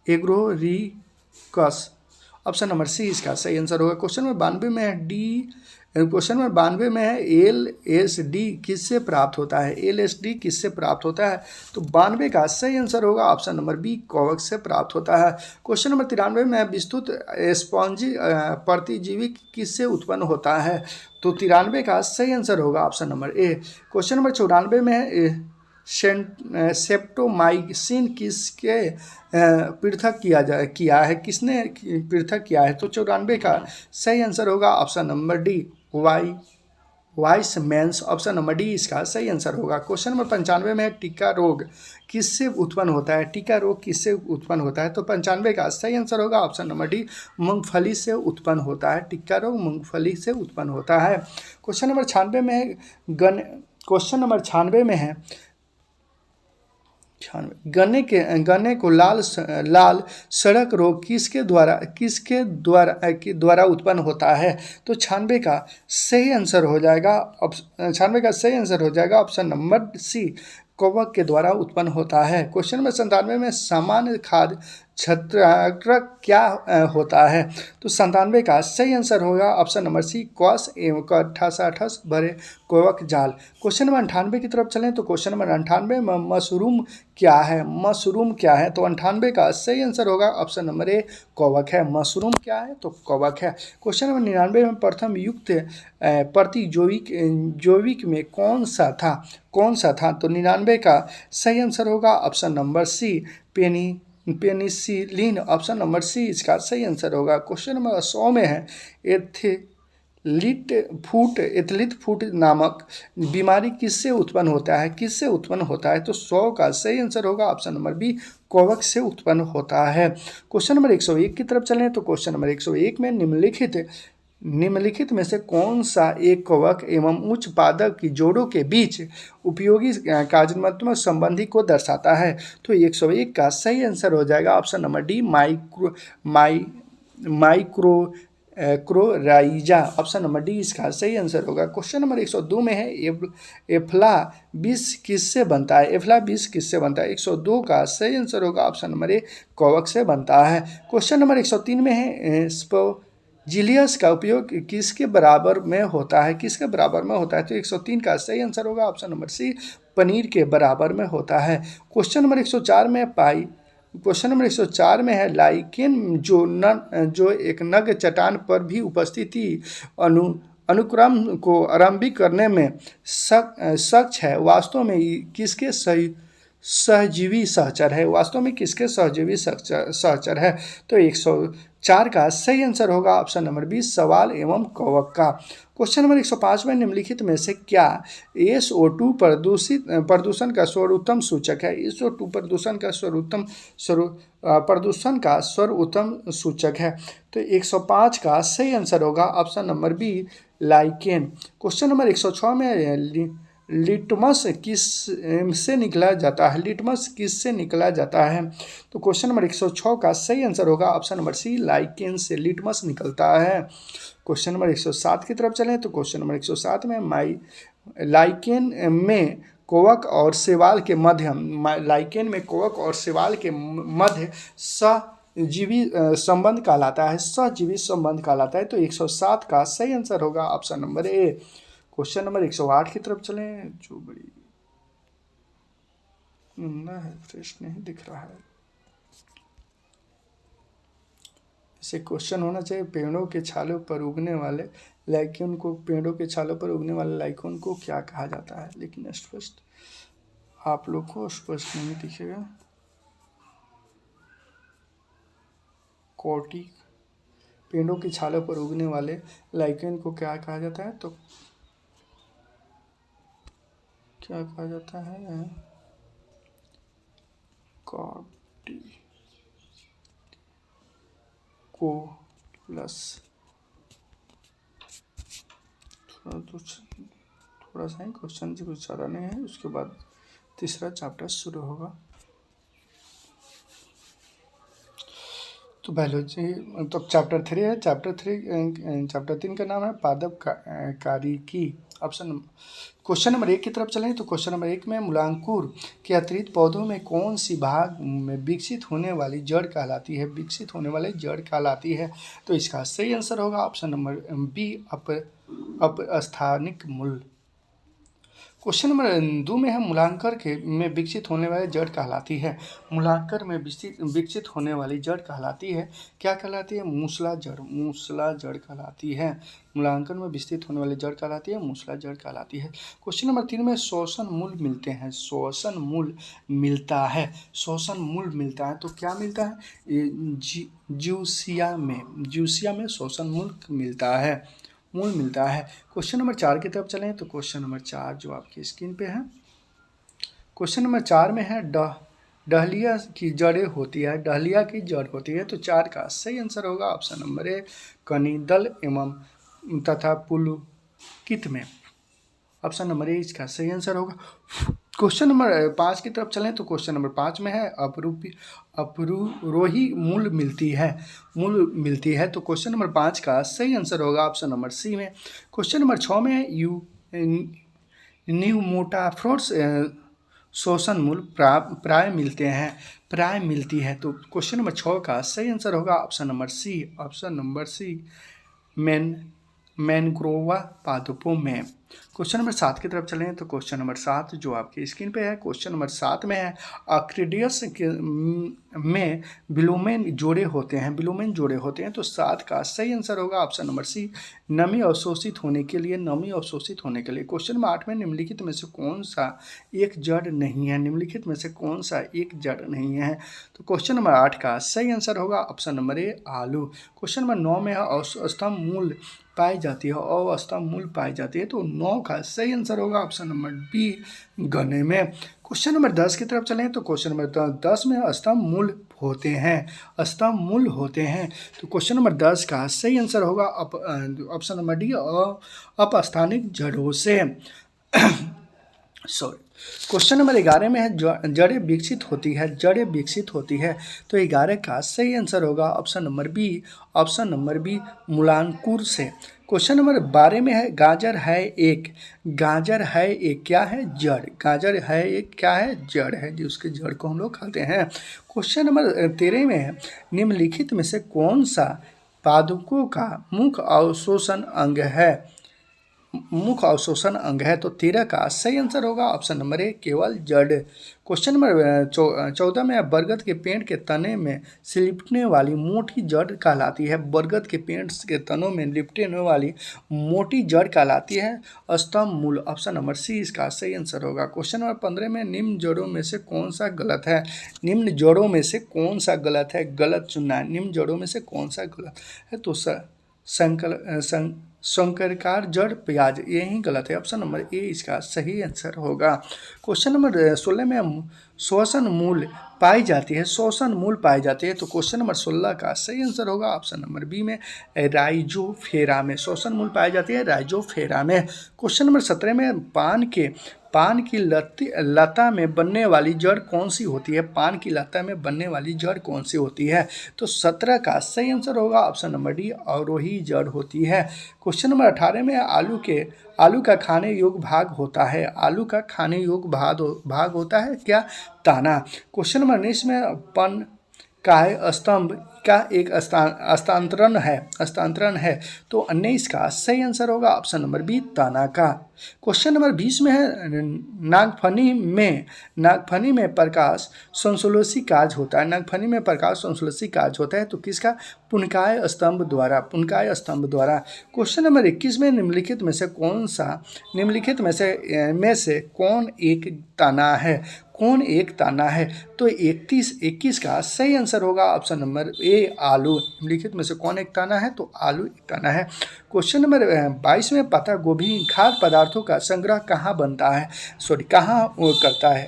Speaker 1: agaricus. Option number C इसका सही आंसर होगा। क्वेश्चन नंबर 92 में है LSD किससे प्राप्त होता है? तो 92 का सही आंसर होगा ऑप्शन नंबर बी, कवक से प्राप्त होता है। क्वेश्चन नंबर 93 में विस्तृत स्पॉन्जी प्रतिजीवी किससे उत्पन्न होता है? तो 93 का सही आंसर होगा ऑप्शन नंबर ए। क्वेश्चन नंबर 94 में है सेप्टोमाइसिन किसके पृथक किया है? किसने पृथक किया है? तो 94 का सही आंसर होगा option number D, Weismann's. Option number D इसका सही आंसर होगा। क्वेश्चन नंबर 95 में टीका रोग किससे उत्पन्न होता है? तो 95 का सही आंसर होगा ऑप्शन नंबर डी, मूंगफली से उत्पन्न होता है। टीका रोग मूंगफली से उत्पन्न होता है। क्वेश्चन नंबर 96 में है गन्ने को लाल सड़क रोग किसके द्वारा उत्पन्न होता है? तो 96 का सही आंसर हो जाएगा ऑप्शन नंबर सी, कवक के द्वारा उत्पन्न होता है। क्वेश्चन नंबर 97 में सामान्य खाद्य छत्रक क्या होता है? तो 97 का सही आंसर होगा ऑप्शन नंबर सी, कॉस एवं ठस भरे कवक जाल। क्वेश्चन नंबर 98 की तरफ चलें तो क्वेश्चन नंबर 98 में मशरूम क्या है? तो 98 का सही आंसर होगा ऑप्शन नंबर ए, कवक है। मशरूम क्या है? तो कवक है। क्वेश्चन नंबर 99 में प्रथम युक्त प्रतिजैविक में कौन सा था? तो 99 का सही आंसर होगा option number C, penicillin. Option number C इसका सही आंसर होगा। क्वेश्चन नंबर 100 में है लिट फूट एथलीट फूट नामक बीमारी किससे उत्पन्न होता है? किससे उत्पन्न होता है? तो 100 का सही आंसर होगा ऑप्शन नंबर बी, कवक से उत्पन्न होता है। क्वेश्चन नंबर 101 की तरफ चलें तो क्वेश्चन नंबर 101 में निम्नलिखित में से कौन सा एक कवक एवं उच्च पादप की जोड़ों के बीच उपयोगी कार्यात्मक संबंधी को दर्शाता है? तो 101 का सही आंसर हो जाएगा option number D, mycorrhiza. Option number D इसका सही आंसर होगा। क्वेश्चन नंबर 102 में है एफ्ला विष किससे बनता है? एफ्ला विष किससे बनता है? 102 का सही आंसर होगा ऑप्शन नंबर ए, कवक से बनता है। क्वेश्चन नंबर 103 में है स्पोजिलियस का उपयोग किसके बराबर में होता है? किसके बराबर में होता है? तो 103 का सही आंसर होगा ऑप्शन नंबर सी, पनीर के बराबर में होता है। क्वेश्चन नंबर 104 में क्वेश्चन नंबर 104 में है लाइकेन जो एक नग चट्टान पर भी उपस्थिति अनुक्रम को आरंभिक करने में सक्षम है, वास्तव में किसके सहजीवी सहचर है? वास्तव में किसके सहजीवी सहचर है? तो 104 का सही आंसर होगा ऑप्शन नंबर बी, सवाल एवं कवक का। क्वेश्चन नंबर 105 में निम्नलिखित में से क्या SO2 प्रदूषण का सर्वोत्तम सूचक है? SO2 प्रदूषण का सर्वोत्तम सूचक है। तो 105 का सही आंसर होगा option number B, lichen. Question number 106 में लिटमस किस से निकला जाता है? लिटमस किस से निकला जाता है? तो क्वेश्चन नंबर 106 का सही आंसर होगा ऑप्शन नंबर सी, लाइकेन से लिटमस निकलता है। क्वेश्चन नंबर 107 की तरफ चलें तो क्वेश्चन नंबर 107 में लाइकेन में कवक और शैवाल के मध्य सहजीवी संबंध कहलाता है। सहजीवी संबंध कहलाता है। तो 107 का सही आंसर होगा ऑप्शन नंबर ए। क्वेश्चन नंबर 108 की तरफ चलें, जो बड़ी है, फ्रेश नहीं दिख रहा है। इसे क्वेश्चन होना चाहिए, पेड़ों के छालों पर उगने वाले लाइकेन को क्या कहा जाता है? लेकिन स्पष्ट आप लोग को स्पष्ट नहीं दिखेगा। कोटी पेड़ों की छालों पर उगने वाले लाइकेन को क्या कहा जाता है? तो क्या कहा जाता है? कोटी कोलस। थोड़ा सा ही क्वेश्चन से कुछ ज़्यादा नहीं है, उसके बाद तीसरा चैप्टर शुरू होगा। तो बायोलॉजी तो चैप्टर 3 है। चैप्टर 3 का नाम है पादप कारिकी। क्वेश्चन नंबर 1 की तरफ चलें तो क्वेश्चन नंबर 1 में मूलांकुर के अतिरिक्त पौधों में कौन सी भाग में विकसित होने वाली जड़ कहलाती है? विकसित होने वाली जड़ कहलाती है। तो इसका सही आंसर होगा ऑप्शन नंबर बी, अपस्थानिक मूल। क्वेश्चन नंबर 2 में है मूलांकर में विकसित होने वाली जड़ कहलाती है। मूलांकर में विकसित होने वाली जड़ कहलाती है, क्या कहलाती है? मूसला जड़ कहलाती है। मूलांकन में विकसित होने वाली जड़ कहलाती है, मूसला जड़ कहलाती है। क्वेश्चन नंबर 3 में श्वसन मूल मिलते हैं। श्वसन मूल मिलता है तो क्या मिलता है? ज्यूसिया में श्वसन मूल मिलता है। क्वेश्चन नंबर 4 की तरफ चलें तो क्वेश्चन नंबर 4 जो आपकी स्क्रीन पे है, क्वेश्चन नंबर 4 में है डहलिया की जड़ होती है। तो 4 का सही आंसर होगा ऑप्शन नंबर ए, कनिदल एवं तथा पुलकित में। ऑप्शन नंबर ए इसका सही आंसर होगा। क्वेश्चन नंबर 5 की तरफ चलें तो क्वेश्चन नंबर 5 में है अपरूरोही मूल मिलती है। तो क्वेश्चन नंबर 5 का सही आंसर होगा ऑप्शन नंबर सी में। क्वेश्चन नंबर 6 में न्यूमोटाफ्रोट्स श्वसन मूल प्राय मिलती है। तो क्वेश्चन नंबर 6 का सही आंसर होगा ऑप्शन नंबर सी, मैनग्रोवा पादपों में। क्वेश्चन नंबर 7 की तरफ चलें तो क्वेश्चन नंबर 7 जो आपकी स्क्रीन पे है, क्वेश्चन नंबर 7 में है आक्रिडियस में बिलोमेन जोड़े होते हैं। तो 7 का सही आंसर होगा ऑप्शन नंबर सी, नमी अवशोषित होने के लिए। क्वेश्चन नंबर 8 में निम्नलिखित में से कौन सा एक जड़ नहीं है? तो क्वेश्चन नंबर 8 का सही आंसर होगा ऑप्शन नंबर ए, आलू। क्वेश्चन नंबर 9 में है औषधम मूल पाई जाती है, अस्तंभ मूल पाई जाती है। तो 9 का सही आंसर होगा ऑप्शन नंबर बी, गन्ने में। क्वेश्चन नंबर 10 की तरफ चलें तो क्वेश्चन नंबर 10 में स्तंभ मूल होते हैं, स्तंभ मूल होते हैं। तो क्वेश्चन नंबर 10 का सही आंसर होगा ऑप्शन नंबर डी, अपस्थानिक जड़ों से। सॉरी। क्वेश्चन नंबर 11 में है जड़ें विकसित होती है, जड़ें विकसित होती है। तो 11 का सही आंसर होगा option number B, option number B, मूलांकुर से। क्वेश्चन नंबर 12 में है गाजर है एक, गाजर है एक क्या है, जड़। गाजर है एक क्या है, जड़ है, जो उसके जड़ को हम लोग खाते हैं। क्वेश्चन नंबर 13 में है निम्नलिखित में से कौन सा पादपों का मुख्य अवशोषण अंग है, मुख्य अवशोषण अंग है। तो 13 का सही आंसर होगा ऑप्शन नंबर ए, केवल जड़। क्वेश्चन नंबर 14 में बरगद के पेड़ के तने में से लिपटने वाली मोटी जड़ कहलाती है, बरगद के पेड़ के तनों में लिपटने वाली मोटी जड़ कहलाती है स्तंभ मूल। ऑप्शन नंबर सी इसका सही आंसर होगा। क्वेश्चन नंबर 15 में निम्न जड़ों में से कौन सा गलत है, निम्न जड़ों में से कौन सा गलत है, गलत चुनना है। निम्न जड़ों में से कौन सा गलत है, तो शंकरकार जड़ प्याज, यही गलत है। ऑप्शन नंबर ए इसका सही आंसर होगा। क्वेश्चन नंबर 16 में श्वसन मूल पाई जाती है, श्वसन मूल पाई जाती है। तो क्वेश्चन नंबर 16 का सही आंसर होगा ऑप्शन नंबर बी में, राइजोफेरा में श्वसन मूल पाई जाती है, राइजोफेरा में। क्वेश्चन नंबर 17 में पान की लता में बनने वाली जड़ कौन सी होती है, पान की लता में बनने वाली जड़ कौन सी होती है। तो 17 का सही आंसर होगा ऑप्शन नंबर डी, अवरोही जड़ होती है। क्वेश्चन नंबर 18 में आलू का खाने योग्य भाग होता है, आलू का खाने योग्य भाग होता है क्या, दाना। क्वेश्चन नंबर 19 में पन काय स्तंभ का एक हस्तांतरण है। तो 19 का सही आंसर होगा ऑप्शन नंबर बी, तना का। क्वेश्चन नंबर 20 में है नागफनी में प्रकाश संश्लेषी कार्य होता है, नागफनी में प्रकाश संश्लेषी कार्य होता है। तो किसका, पुनकाय स्तंभ द्वारा, पुनकाय स्तंभ द्वारा। क्वेश्चन नंबर 21 में निम्नलिखित में से कौन एक तना है, कौन एक तना है। तो 21 का सही आंसर होगा ऑप्शन नंबर ए, आलू। निम्नलिखित में से कौन एक तना है, तो आलू एक तना है। क्वेश्चन नंबर 22 में पत्ता गोभी खाद्य पदार्थों का संग्रह कहाँ बनता है, कहाँ करता है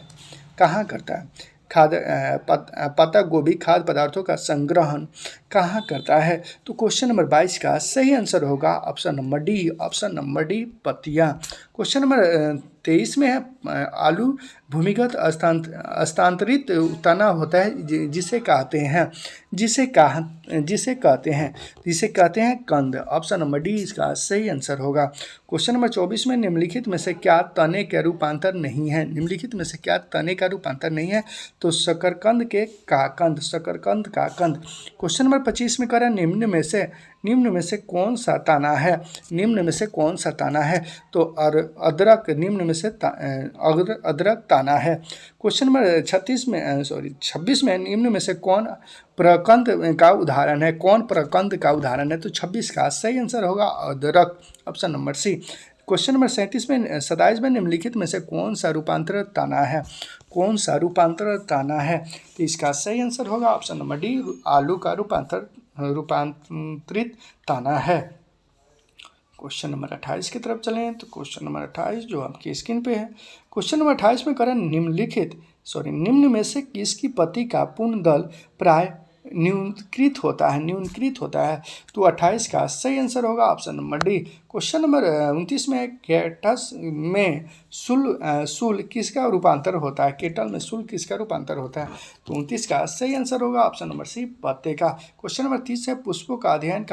Speaker 1: पत्ता गोभी खाद्य पदार्थों का संग्रहण कहाँ करता है। तो क्वेश्चन नंबर 22 का सही आंसर होगा option number D, option number D, पत्तियाँ। क्वेश्चन नंबर 23 में है आलू भूमिगत स्थानांतरित तना होता है जिसे कहते हैं कंद। ऑप्शन नंबर डी इसका सही आंसर होगा। क्वेश्चन नंबर 24 में निम्नलिखित में से क्या तने का रूपांतर नहीं है, निम्नलिखित में से क्या तने का रूपांतर नहीं है। तो शकरकंद का कंद। क्वेश्चन नंबर 25 में कह रहा है निम्न में से कौन सा ताना है, निम्न में से कौन सा ताना है। तो अदरक निम्न में से अदरक ताना है। क्वेश्चन नंबर 26 में निम्न में से कौन प्रकंद का उदाहरण है, कौन प्रकंद का उदाहरण है। तो 26 का सही आंसर होगा अदरक, option number C. Question number 27 में निम्नलिखित में से कौन सा रूपांतरित ताना है, कौन सा रूपांतरित ताना है। तो इसका सही आंसर होगा ऑप्शन नंबर डी, आलू का रूपांतरित ताना है। क्वेश्चन नंबर 28 की तरफ चलें तो क्वेश्चन नंबर 28 जो आपकी स्क्रीन पे है, क्वेश्चन नंबर 28 में करें निम्न में से किसकी पत्ती का पूर्ण दल प्राय न्यूनीकृत होता है। तो 28 का सही आंसर होगा option number D. Question number 29 में कैटस में शूल किसका रूपांतर होता है, केटल में शूल किसका रूपांतर होता है। तो 29 का सही आंसर होगा ऑप्शन नंबर सी, पत्ते का। क्वेश्चन नंबर 30 है पुष्पों का अध्ययन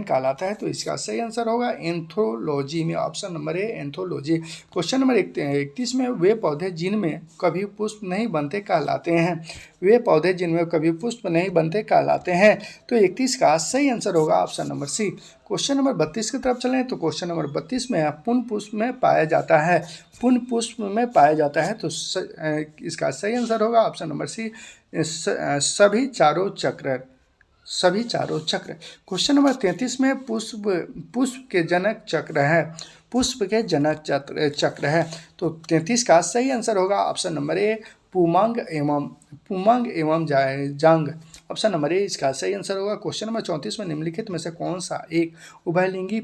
Speaker 1: कहलाता है। तो इसका सही आंसर होगा एंथोलॉजी में, ऑप्शन नंबर ए, एंथोलॉजी। क्वेश्चन नंबर 31 में वे पौधे जिनमें कभी पुष्प नहीं बनते कहलाते हैं। तो 31 का सही आंसर होगा option number C. Question number 32 की तरफ चलें तो क्वेश्चन नंबर 32 में पुष्प पुष्प में पाया जाता है। तो इसका सही आंसर होगा ऑप्शन नंबर सी, सभी चारों चक्र। क्वेश्चन नंबर 33 में पुष्प के जनक चक्र है, पुष्प के जनक चक्र है। तो 33 का सही आंसर होगा ऑप्शन नंबर ए, पुमंग एवं जांग। ऑप्शन नंबर ए इसका सही आंसर होगा। क्वेश्चन नंबर 34 में निम्नलिखित में से कौन सा एक उभयलिंगी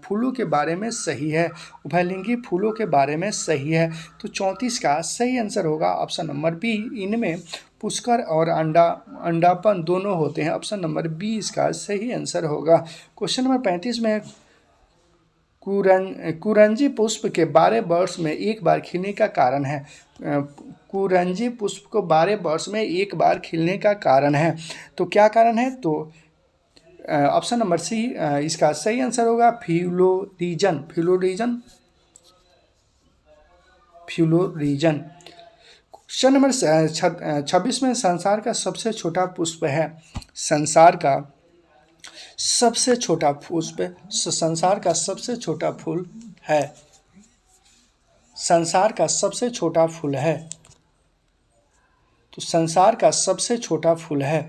Speaker 1: फूलों के बारे में सही है? उभयलिंगी फूलों के बारे में सही है। तो 34 का सही आंसर होगा ऑप्शन नंबर बी, इनमें पुष्कर और अंडापन दोनों होते हैं। ऑप्शन नंबर बी इसका सही आंसर होगा। क्वेश्चन नंबर 35 में कुरंजी पुष्प के 12 वर्ष में एक बार खिलने का कारण है। कुरंजी पुष्प को 12 वर्ष में एक बार खिलने का कारण है, तो क्या कारण है? तो ऑप्शन नंबर सी इसका सही आंसर होगा, फ्लोरीजन। क्वेश्चन नंबर 26 में संसार का सबसे छोटा पुष्प है। संसार का सबसे छोटा पुष्प, संसार का सबसे छोटा फूल है। संसार का सबसे छोटा फूल है, तो संसार का सबसे छोटा फूल है।